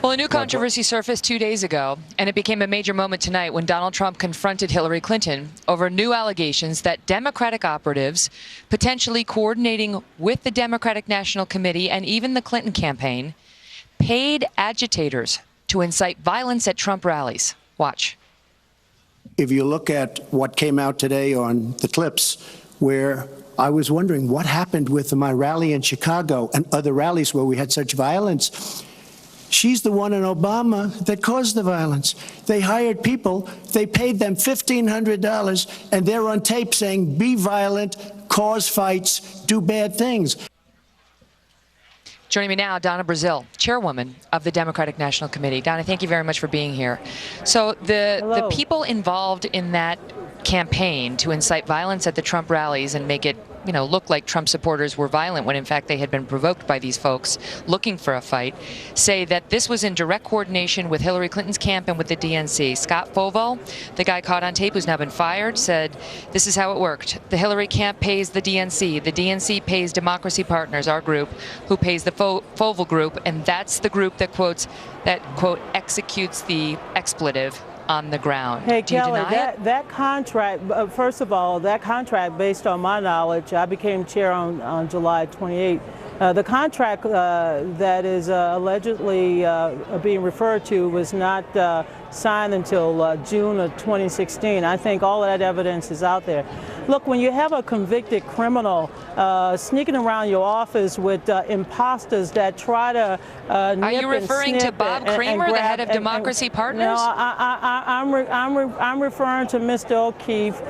Well, a new controversy surfaced 2 days ago, and it became a major moment tonight when Donald Trump confronted Hillary Clinton over new allegations that Democratic operatives, potentially coordinating with the Democratic National Committee and even the Clinton campaign, paid agitators to incite violence at Trump rallies. Watch. If you look at what came out today on the clips, where I was wondering what happened with my rally in Chicago and other rallies where we had such violence. She's the one in Obama that caused the violence. They hired people, they paid them $1,500, and they're on tape saying, be violent, cause fights, do bad things. Joining me now, Donna, chairwoman of the Democratic National Committee. Donna, thank you very much for being here. So the people involved in that campaign to incite violence at the Trump rallies and make it, look like Trump supporters were violent when in fact they had been provoked by these folks looking for a fight, say that this was in direct coordination with Hillary Clinton's camp and with the DNC. Scott Foval, the guy caught on tape who's now been fired, said this is how it worked. The Hillary camp pays the DNC pays Democracy Partners, our group, who pays the Foval group, and that's the group that quote, executes the expletive on the ground. Hey, Do you Kelly, deny it? that contract, first of all, that contract, based on my knowledge, I became chair on July 28th. The contract that is allegedly being referred to was not signed until June of 2016. I think all of that evidence is out there. Look, when you have a convicted criminal sneaking around your office with imposters that try to Are you referring to Bob Kramer, the head of Democracy Partners? No, I'm referring to Mr. O'Keefe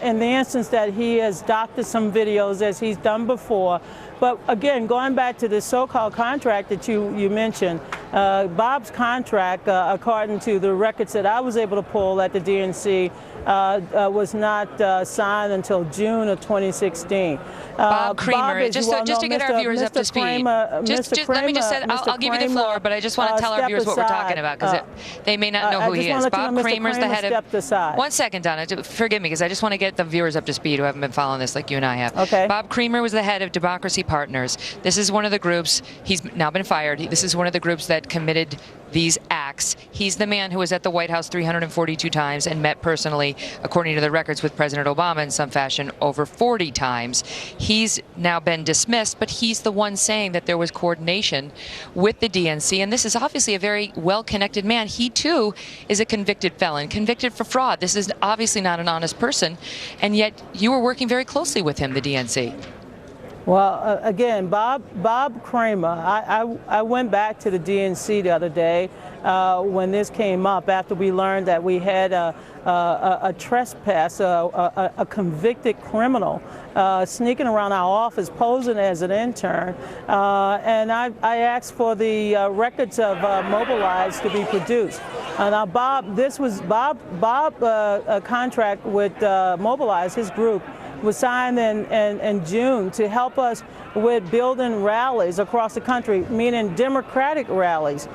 in the instance that he has doctored some videos as he's done before. But again, going back to the so-called contract that you mentioned, Bob's contract, according to the records that I was able to pull at the DNC, was not signed until June of 2016. Bob Kramer, just to get our viewers up to speed. Let me just say, I'll give you the floor, but I just want to tell our viewers what we're talking about, because they may not know who he is. Bob Kramer's the head of... One second, Donna, forgive me, because I just want to get the viewers up to speed who haven't been following this like you and I have. Okay. Bob Kramer was the head of Democracy Partners. This is one of the groups, he's now been fired, this is one of the groups that committed these acts. He's the man who was at the White House 342 times and met personally, according to the records, with President Obama in some fashion over 40 times. He's now been dismissed, but he's the one saying that there was coordination with the DNC, and this is obviously a very well-connected man. He, too, is a convicted felon, convicted for fraud. This is obviously not an honest person, and yet you were working very closely with him, the DNC. Well, again, Bob Kramer, I went back to the DNC the other day when this came up after we learned that we had a trespass, a convicted criminal sneaking around our office posing as an intern, and I asked for the records of Mobilize to be produced. Now, Bob, this was Bob a contract with Mobilize, his group, was signed in June to help us with building rallies across the country, meaning Democratic rallies.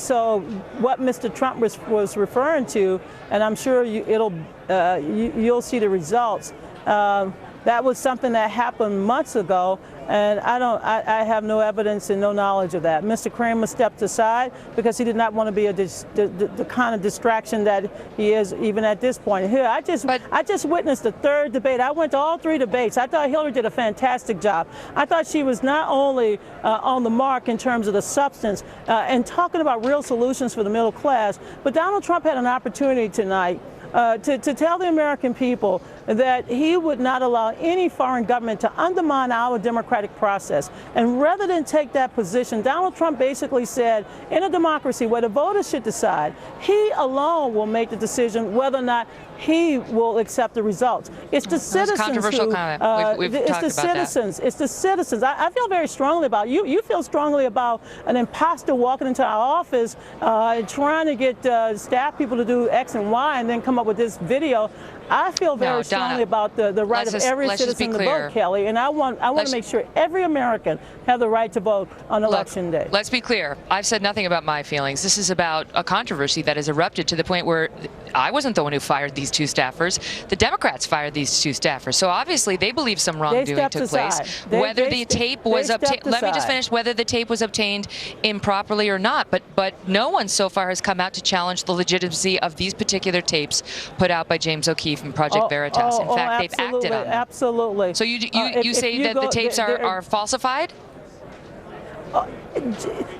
So what Mr. Trump was referring to, and I'm sure you'll see the results, that was something that happened months ago, and I have no evidence and no knowledge of that. Mr. Kramer stepped aside because he did not want to be the kind of distraction that he is even at this point. Here, I just witnessed the third debate. I went to all three debates. I thought Hillary did a fantastic job. I thought she was not only on the mark in terms of the substance and talking about real solutions for the middle class, but Donald Trump had an opportunity tonight to tell the American people that he would not allow any foreign government to undermine our democratic process. And rather than take that position, Donald Trump basically said, in a democracy where the voters should decide, he alone will make the decision whether or not he will accept the results. It's the citizens controversial comment. We've it's talked the about citizens. That. It's the citizens. I feel very strongly about you. You feel strongly about an imposter walking into our office trying to get staff people to do X and Y and then come up with this video. I feel very strongly about the right of every citizen to vote, Kelly, and I want to make sure every American have the right to vote on Election Day. Let's be clear. I've said nothing about my feelings. This is about a controversy that has erupted to the point where I wasn't the one who fired these 2 staffers. The Democrats fired these 2 staffers. So obviously they believe some wrongdoing took place. Whether the tape was obtained, let me just finish, whether the tape was obtained improperly or not, but no one so far has come out to challenge the legitimacy of these particular tapes put out by James O'Keefe and Project Veritas. In fact, they've acted on them. Absolutely. So you say that the tapes are falsified?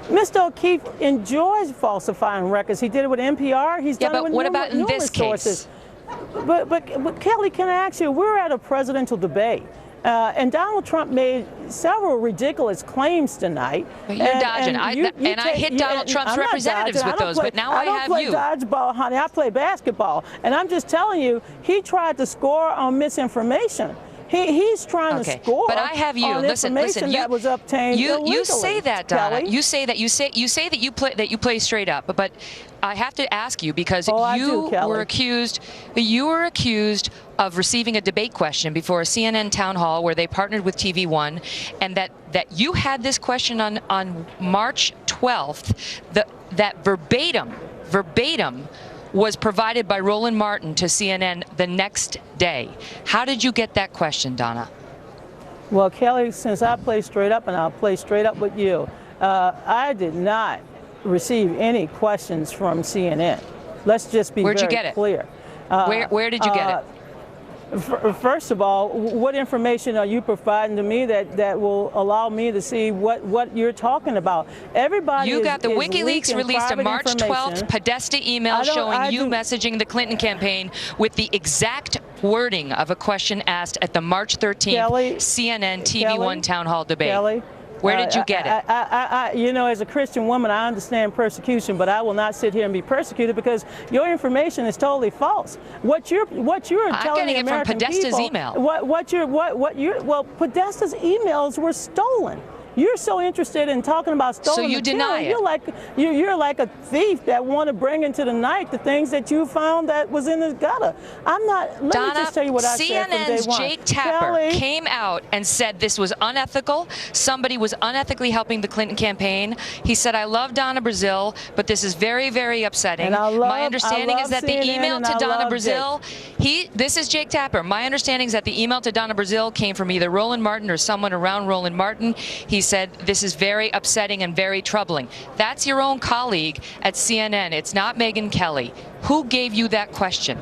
Mr. O'Keefe enjoys falsifying records. He did it with NPR. He's done it with what about in this sources. But Kelly, can I ask you, we're at a presidential debate. And Donald Trump made several ridiculous claims tonight. But you're dodging. I hit Donald Trump's representatives with those, but now I have you. I don't play dodgeball, honey. I play basketball. And I'm just telling you, he tried to score on misinformation. He's trying to score. But I have you. On information that was obtained illegally. You say that, Donna. Kelly. You say that you play straight up. But I have to ask you because you were accused of receiving a debate question before a CNN town hall where they partnered with TV One, and that you had this question on March 12th. That verbatim was provided by Roland Martin to CNN the next day. How did you get that question, Donna? Well, Kelly, since I play straight up, and I'll play straight up with you, I did not receive any questions from CNN. Let's just be very clear. Where did you get it? First of all, what information are you providing to me that will allow me to see what you're talking about? Everybody You got the WikiLeaks released a March 12th Podesta email showing you messaging the Clinton campaign with the exact wording of a question asked at the March 13th CNN TV One town hall debate. Kelly, where did you get it? You know, as a Christian woman, I understand persecution, but I will not sit here and be persecuted because your information is totally false. What you're telling the American people, Podesta's email. Well, Podesta's emails were stolen. You're so interested in talking about stolen material. So you deny it. You're like a thief that want to bring into the night the things that you found that was in the gutter. I'm not. Let me just tell you what I said from day one. CNN's Jake Tapper came out and said this was unethical. Somebody was unethically helping the Clinton campaign. He said, "I love Donna Brazile, but this is very, very upsetting." My understanding is that the email to Donna Brazile, this is Jake Tapper. My understanding is that the email to Donna Brazile came from either Roland Martin or someone around Roland Martin. He said this is very upsetting and very troubling. That's your own colleague at CNN. It's not Megyn Kelly. Who gave you that question?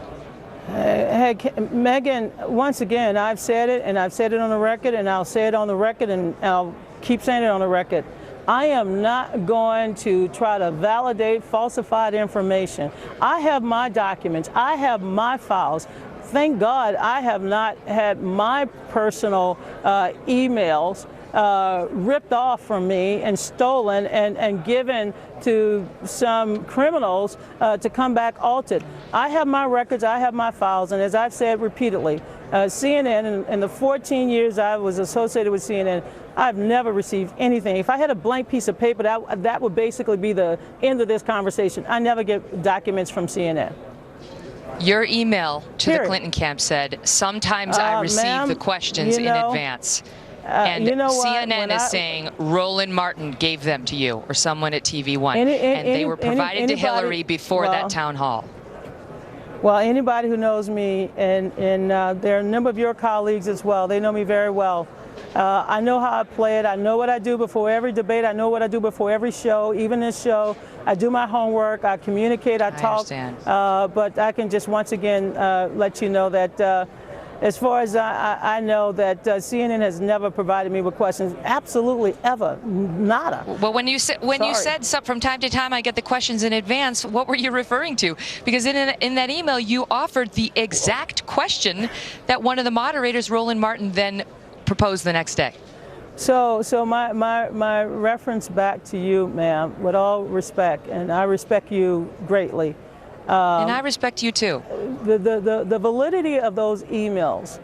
Hey, Megyn, once again, I've said it, and I've said it on the record, and I'll say it on the record, and I'll keep saying it on the record. I am not going to try to validate falsified information. I have my documents. I have my files. Thank God I have not had my personal emails ripped off from me and stolen and given to some criminals to come back altered. I have my records, I have my files, and as I've said repeatedly, CNN, in the 14 years I was associated with CNN, I've never received anything. If I had a blank piece of paper, that would basically be the end of this conversation. I never get documents from CNN. Your email to the Clinton camp said, sometimes I receive the questions in advance. And you know CNN is saying Roland Martin gave them to you or someone at TV One, and they were provided to Hillary before that town hall. Well, anybody who knows me, and there are a number of your colleagues as well, they know me very well. I know how I play it. I know what I do before every debate. I know what I do before every show, even this show. I do my homework. I communicate. I talk. But I can just once again let you know that as far as I know, that CNN has never provided me with questions. Absolutely, ever, nada. Well, when you said from time to time I get the questions in advance, what were you referring to? Because in that email you offered the exact question that one of the moderators, Roland Martin, then proposed the next day. So my reference back to you, ma'am, with all respect, and I respect you greatly. And I respect you too. The validity of those emails,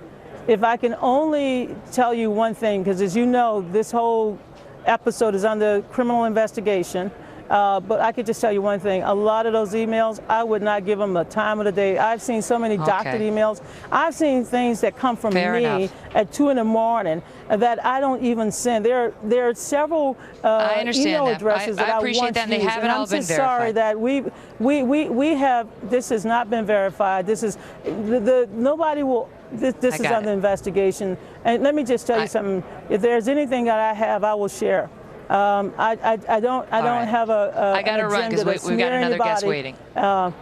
if I can only tell you one thing, because as you know, this whole episode is under criminal investigation, But I could just tell you one thing. A lot of those emails, I would not give them the time of the day. I've seen so many doctored emails. I've seen things that come from me at 2 in the morning that I don't even send. There are several email addresses that I appreciate once that, and they used, haven't and all I'm been just sorry verified. that we have. This has not been verified. This is nobody will. This is under investigation. And let me just tell you something. If there's anything that I have, I will share. I don't have a I got to run because we've got another guest waiting. I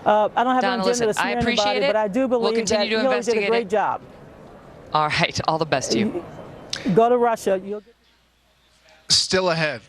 don't have Donna, an agenda listen, to smear I appreciate anybody, it. but I do We'll believe continue that to Hillary investigate did a great it. job. All right, all the best to you. Go to Russia. You'll Still ahead.